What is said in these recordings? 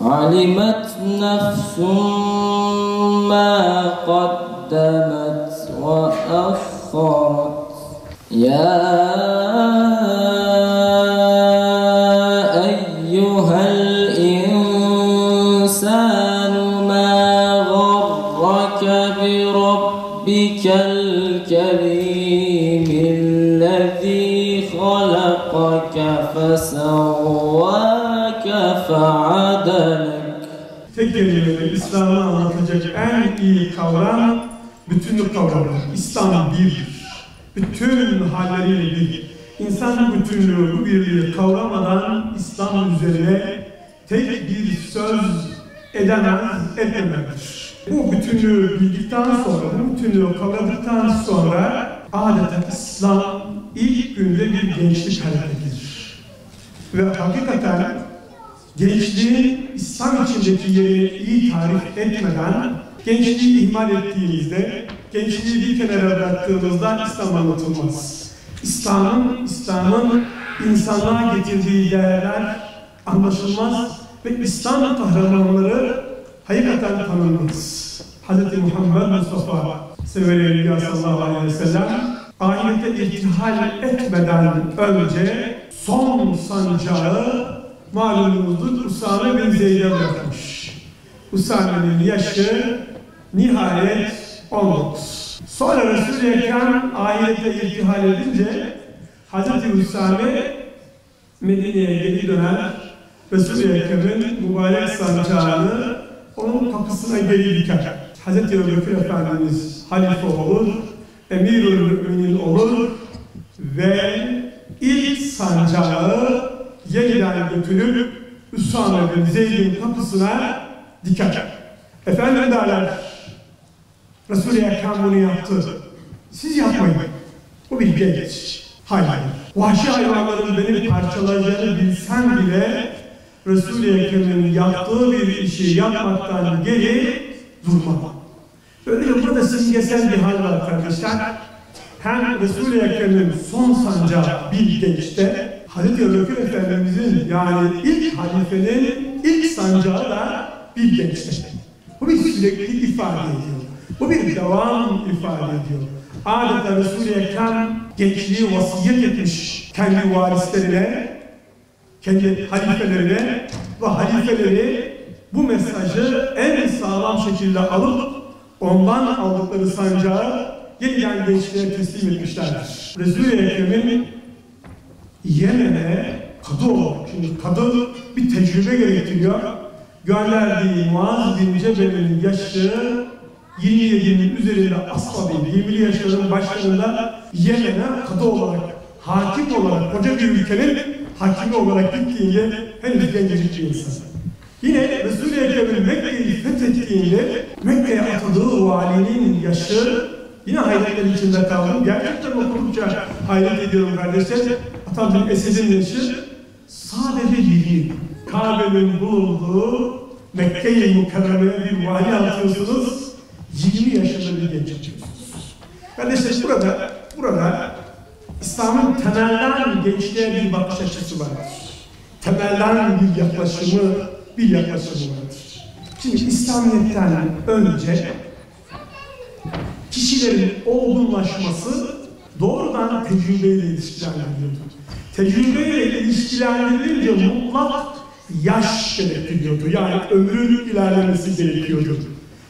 علمت نفس ما قدمت وأخرت يا أيها الإنسان ما غرك بربك الكريم الذي خلقك فسواك فعدلك. Tek kelimeyle İslam'ı anlatacak en iyi kavram bütünlük kavramı. İslam birdir. Bütün halleriyle bir. İnsan bütünlüğü, bu birliği kavramadan İslam üzerine tek bir söz etmemektir. Bu bütünlüğü bildikten sonra, bu bütünlüğü kavradıktan sonra adeta İslam ilk günde bir gençlik hareketidir. Ve hakikaten gençliğin İslam içindeki yerini iyi tarif etmeden, gençliği ihmal ettiğimizde, gençliği bir kenara bıraktığımızda İslam anlatılmaz. İslam'ın insanlığa getirdiği değerler anlaşılmaz ve İslam kahramanları hakikaten tanınmaz. Hz. Muhammed Mustafa Severi sallallahu aleyhi ve sellem ahirete irtihal etmeden önce son sancağı malumunuzdur Usame bin Zeyd'e bırakmış. Usame'nin yaşı nihayet 19. Sonra Resul-i Ekrem ahirete irtihal edince Hz. Usame Medine'ye geri döner. Resul-i Ekrem'in mübarek sancağını onun kapısına geri diker. Hz. Ebu Bekir Efendimiz halife olur, Emirül Müminin olur ve ilk sancağı yeniden götürüp Usame bin Zeyd'in kapısına diker. Efendim derler, Resul-i Ekrem bunu yaptı. Siz yapmayın. Bu bir genç. Hayır. Vahşi hayvanların beni parçalayacağını bilsem bile Resul-i Ekrem'in yaptığı bir işi yapmaktan geri durmam. Öyle burada simgesel bir hal var kardeşler. Hem Resul-i Ekrem'in son sancağı bir gençte, Hazreti Ebu Bekir Efendimiz'in yani ilk halifenin ilk sancağı da bir gençte. Bu bir süreklilik ifade ediyor. Bu bir devam ifade ediyor. Adeta Resul-i Ekrem gençliği vasiyet etmiş kendi varislerine, kendi halifelerine ve halifeleri bu mesajı en sağlam şekilde alıp ondan aldıkları sancağı yeniden gençliğe teslim etmişlerdir. Resul-i Ekrem'in Yemen'e kadı olarak, şimdi kadı bir tecrübe gerektiriyor. Gönderdiği Muaz bin Cebel'in yaşı 27'nin üzerinde asla değil, 20'li yaşların başlarında Yemen'e kadı olarak, hakim olarak, koca bir ülkenin hakimi olarak gittiğinde henüz gencecik bir insan. Yine Resul-i Ekrem'in Mekke'yi fethettiğinde Mekke'ye atadığı valinin yaşı yine hayretler içinde kaldım. Gerçekten okudukça hayret ediyorum kardeşler. Atam bin Esed'in yaşı sadece 20. Kabe'nin bulunduğu Mekke-i Mukarreme'ye bir vali atıyorsunuz. 20 yaşında bir genç atıyorsunuz. Kardeşler burada İslam'ın temelden gençliğe bir bakış açısı vardır. Temelden bir yaklaşımı vardır. Şimdi İslamiyet'ten önce kişilerin olgunlaşması doğrudan tecrübeyle ilişkilendiriliyordu. Tecrübeyle ilişkilendirilince mutlak yaş gerektiriyordu. Yani ömrün ilerlemesi gerekiyordu.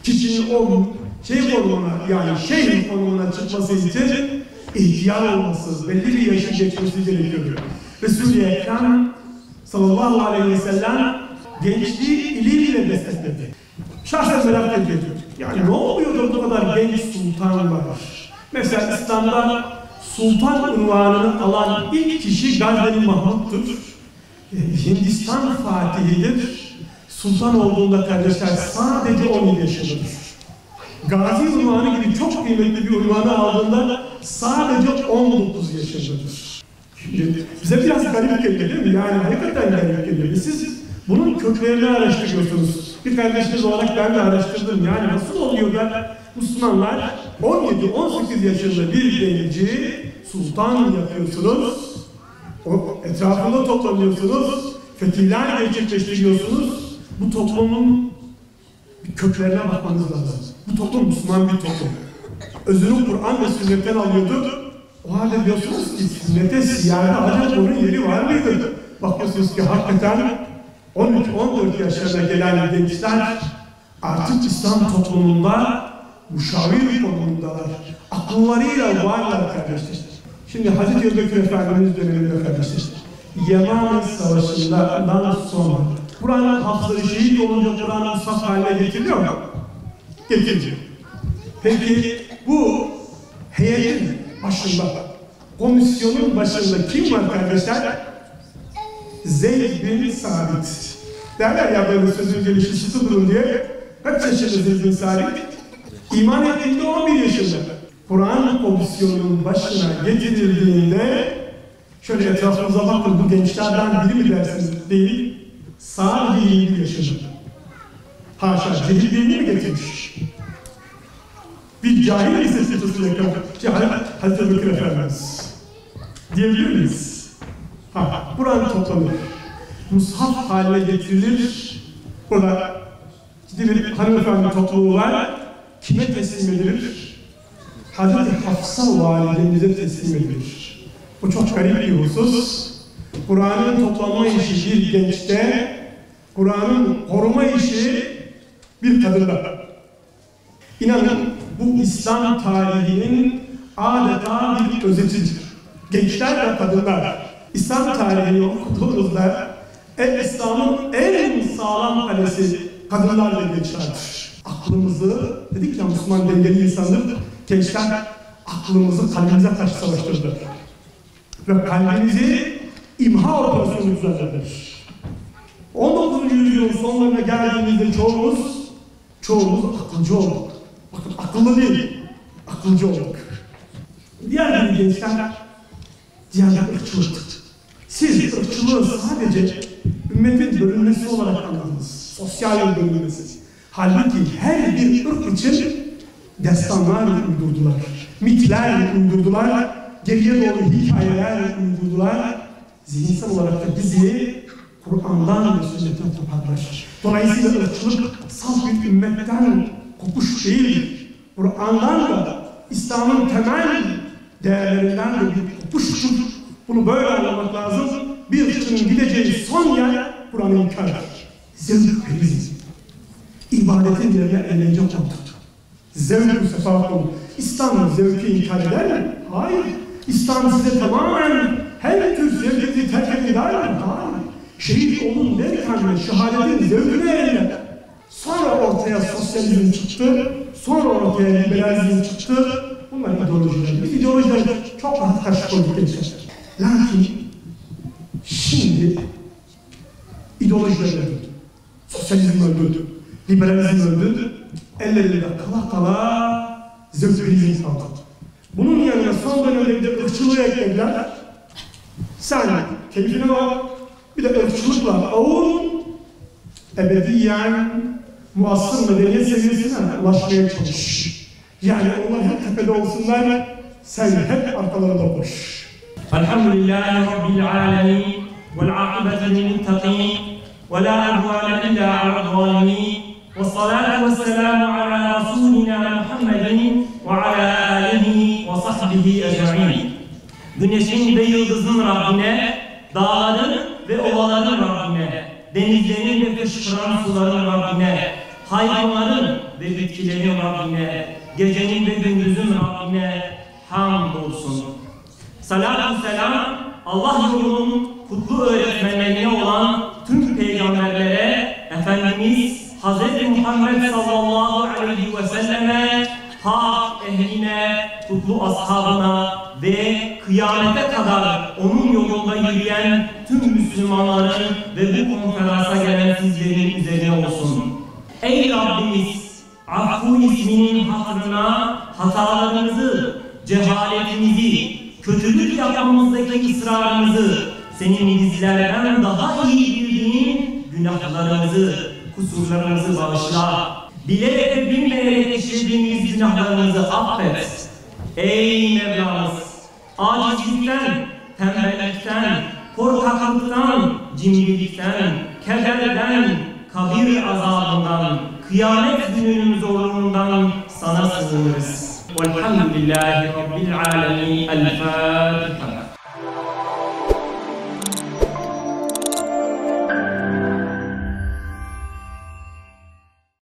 Kişinin o şeyh konumuna çıkması için ihtiyar olması, belli bir yaşı geçmesi gerekiyordu. Resul-i Ekrem sallallahu aleyhi ve sellem gençliği ilimle destekledi. Şahsen merak ediyordu. Yani ne oluyordu bu kadar genç sultan var? Mesela İslam'da sultan unvanını alan ilk kişi Gazneli Mahmud'dur. Hindistan fatihidir. Sultan olduğunda kardeşler sadece 17 yaşındadır. Gazi unvanı gibi çok kıymetli bir unvanı aldığında sadece 19 yaşındadır. Şimdi bize biraz garip geliyor değil mi? Yani hakikaten garip geliyor. Siz bunun köklerini araştırıyorsunuz. Bir kardeşiniz olarak ben de araştırdım. Yani nasıl oluyor da Müslümanlar 17-18 yaşında bir genci sultan yapıyorsunuz, o etrafında toplanıyorsunuz, fetihler gerçekleştiriyorsunuz, Bu toplumun bir köklerine bakmanız lazım. Bu toplum Müslüman bir toplum. Özünü Kur'an ve sünnetten alıyordu. O halde diyorsunuz ki sünnete, siyahete acaba onun yeri var mıydı? Bakıyorsunuz ki hakikaten 13-14 yaşlarına gelen gençler artık İslam toplumunda müşavir konumundalar. Akıllarıyla varlar kardeşler. Şimdi Hazreti Ebubekir Efendimiz döneminde kardeşler, Yemame Savaşı'ndan sonra Kur'an'ın hafızları şehit olunca Kur'an'ın saf haline getiriliyor mu? Getiriliyor. Peki bu heyetin başında, komisyonun başında kim var kardeşler? Zeyd bin Sabit. Derler ya böyle sözün gelişi sıfırın diye. Kaç yaşında Zeyd bin Sabit? İman ettiğinde 11 yaşında. Kur'an komisyonunun başına getirildiğinde şöyle etrafınıza bakın, bu gençlerden biri mi dersiniz? Değil. Sadece 20 yaşında. Haşa, cehilliğini mi getirmiş? Bir cahil lisesi tutuyor Hazreti Ebubekir Efendimiz. Diyebilir miyiz? Kur'an toplanır. Mushaf haline getirilir. Burada ciddi bir hanımefendi topluluğu var. Kime teslim edilir? Hazreti Hafsa validemize teslim edilir. Bu çok garip bir husus. Kur'an'ın toplanma işi bir gençte, Kur'an'ın koruma işi bir kadında. İnanın bu İslam tarihinin adeta bir özetidir. Gençler ve kadınlar, İslam tarihini okuduğunuzda İslam'ın en sağlam kalesi kadınlar ve gençlerdir. Aklımızı, dedik ya Müslüman dengeli insandır, gençler aklımızı kalbimize karşı savaştırdılar. Ve kalbimizi imha operasyonu düzenlediler. 19. yüzyılın sonlarına geldiğimizde çoğumuz akılcı olduk. Bakın akıllı değil, akılcı olduk. Diğer bir gençler, ırkçılıktır. Siz ırkçılığı sadece ümmetin bölünmesi olarak anladınız. Sosyal bölünmesi. Halbuki her bir ırk için destanlar uydurdular, mitler uydurdular, geriye doğru hikayeler uydurdular. Zihinsel olarak da bizi Kur'an'dan ve sünnetten koparlar. Dolayısıyla ırkçılık salt bir ümmetten kopuş değil, Kur'an'dan da İslam'ın temel değerlerinden de bir kopuştur. Bunu böyle anlamak lazım. Bir ırkçının gideceği son yer Kur'an'ı inkardır. Zevk-i İbadetin yerine eğlence kondu. Zevk-i sefa kondu. İslam zevki inkar eder mi? Hayır. İslam size tamamen her tür zevkini terk eder mi? Hayır. Şehit olun derken şehadetin zevkine eğlenir. Sonra ortaya sosyalizm çıktı, sonra ortaya liberalizm çıktı. Bunlar ideolojiler. Biz ideolojiler çok rahat karşı koyduk gençler. Lakin şimdi ideolojiler öldü. Sosyalizm öldü, liberalizm öldü. Ellerinde kala kala zevkilizm kaldı. Bunun yanına son dönemde ırkçılığı eklediler. Sen keyfine bak, bir de ırkçılıkla avun, ebediyen muasır medeniyet seviyesine ulaşmaya çalış. Yani onlar hep tepede olsunlar, sen hep arkalarında koş. Elhamdülillahi Rabbil alemin vel akıbeti lil muttaqin ve la udvane illa alel zalimin ve salatu ve selamu ala Resulina Muhammedin ve ala alihi ve sahbihi ecma'in. Güneşin ve yıldızın Rabbine, dağların ve ovaların Rabbine, denizlerin ve fışkıran suların Rabbine, hayvanların ve bitkilerin Rabbine, gecenin ve gündüzün Rabbine hamdolsun. Salatü selam, Allah yolunun kutlu öğretmenlerine olan tüm peygamberlere, Efendimiz Hz. Muhammed sallallahu aleyhi ve selleme, hak ehline, kutlu ashabına ve kıyamete kadar onun yolunda yürüyen tüm Müslümanların ve bu konferansa gelen sizlerin üzerine olsun. Ey Rabbimiz! Affu isminin hatırına hatalarımızı, cehaletimizi, kötülük yapmamızdaki ısrarımızı, senin bizlerden daha iyi bildiğin günahlarımızı, kusurlarımızı bağışla. Bilerek ve bilmeyerek işlediğimiz günahlarımızı affet. Ey Mevlamız! Acizlikten, tembellikten, korkaklıktan, cimrilikten, kederden, kabir azabından, kıyamet gününün zorluğundan sana sığınırız. Velhamdülillahi Rabbil alemin. El Fatiha.